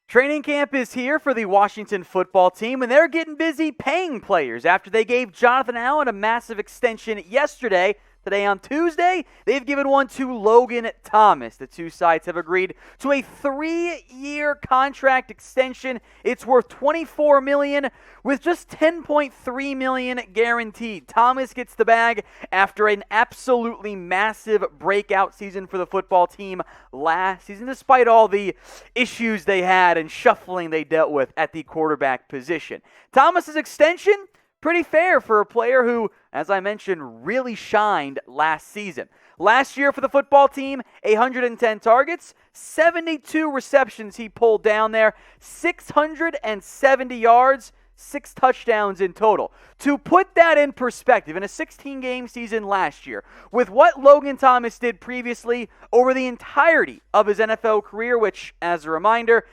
Training camp is here for the Washington football team, and they're getting busy paying players after they gave Jonathan Allen a massive extension yesterday. Today on Tuesday, they've given one to Logan Thomas. The two sides have agreed to a 3-year contract extension. It's worth $24 million with just $10.3 million guaranteed. Thomas gets the bag after an absolutely massive breakout season for the football team last season, despite all the issues they had and shuffling they dealt with at the quarterback position. Thomas's extension, pretty fair for a player who, as I mentioned, really shined last season. Last year for the football team, 110 targets, 72 receptions he pulled down there, 670 yards, 6 touchdowns in total. To put that in perspective, in a 16-game season last year, with what Logan Thomas did previously over the entirety of his NFL career, which, as a reminder,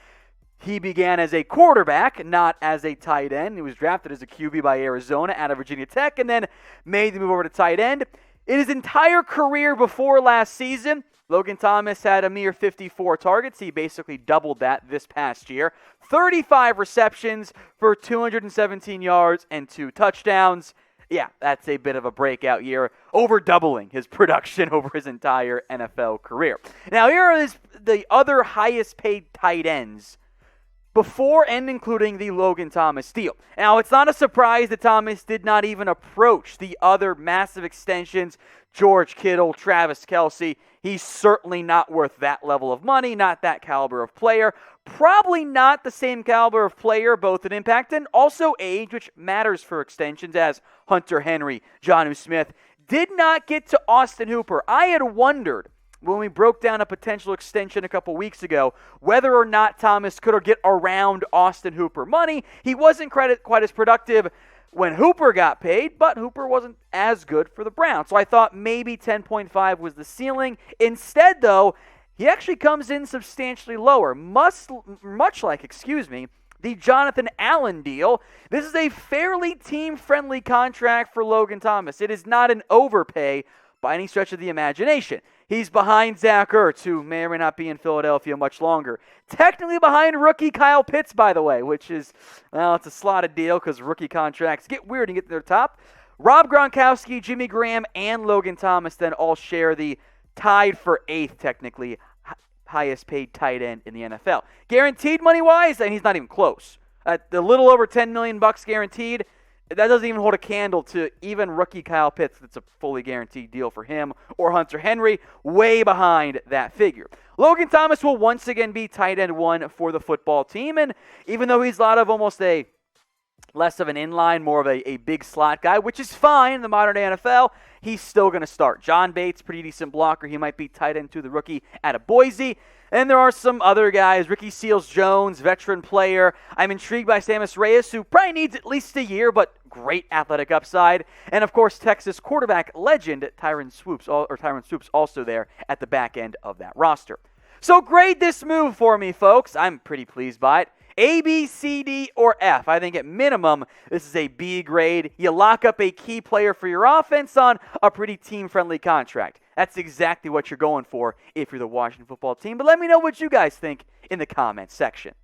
he began as a quarterback, not as a tight end. He was drafted as a QB by Arizona out of Virginia Tech and then made the move over to tight end. In his entire career before last season, Logan Thomas had a mere 54 targets. He basically doubled that this past year. 35 receptions for 217 yards and 2 touchdowns. Yeah, that's a bit of a breakout year, over doubling his production over his entire NFL career. Now, here are the other highest paid tight ends before and including the Logan Thomas deal. Now, it's not a surprise that Thomas did not even approach the other massive extensions, George Kittle, Travis Kelce. He's certainly not worth that level of money, not that caliber of player. Probably not the same caliber of player, both in impact and also age, which matters for extensions, as Hunter Henry, Jonnu Smith did not get to Austin Hooper. I had wondered, when we broke down a potential extension a couple weeks ago, whether or not Thomas could get around Austin Hooper money. He wasn't quite as productive when Hooper got paid, but Hooper wasn't as good for the Browns. So I thought maybe 10.5 was the ceiling. Instead, though, he actually comes in substantially lower, much like the Jonathan Allen deal. This is a fairly team-friendly contract for Logan Thomas. It is not an overpay by any stretch of the imagination. He's behind Zach Ertz, who may or may not be in Philadelphia much longer. Technically behind rookie Kyle Pitts, by the way, which is, well, it's a slotted deal because rookie contracts get weird and get to their top. Rob Gronkowski, Jimmy Graham, and Logan Thomas then all share the tied for 8th, technically, highest paid tight end in the NFL. Guaranteed money-wise, and he's not even close. At a little over $10 million guaranteed, that doesn't even hold a candle to even rookie Kyle Pitts. That's a fully guaranteed deal for him, or Hunter Henry, way behind that figure. Logan Thomas will once again be tight end 1 for the football team, and even though he's a lot of almost a less of an inline, more of a big slot guy, which is fine in the modern NFL, he's still going to start. John Bates, pretty decent blocker. He might be tight end 2, the rookie out of Boise. And there are some other guys, Ricky Seals-Jones, veteran player. I'm intrigued by Sammis Reyes, who probably needs at least a year, but great athletic upside. And, of course, Texas quarterback legend Tyron Swoops also there at the back end of that roster. So grade this move for me, folks. I'm pretty pleased by it. A, B, C, D, or F. I think at minimum, this is a B grade. You lock up a key player for your offense on a pretty team-friendly contract. That's exactly what you're going for if you're the Washington football team. But let me know what you guys think in the comments section.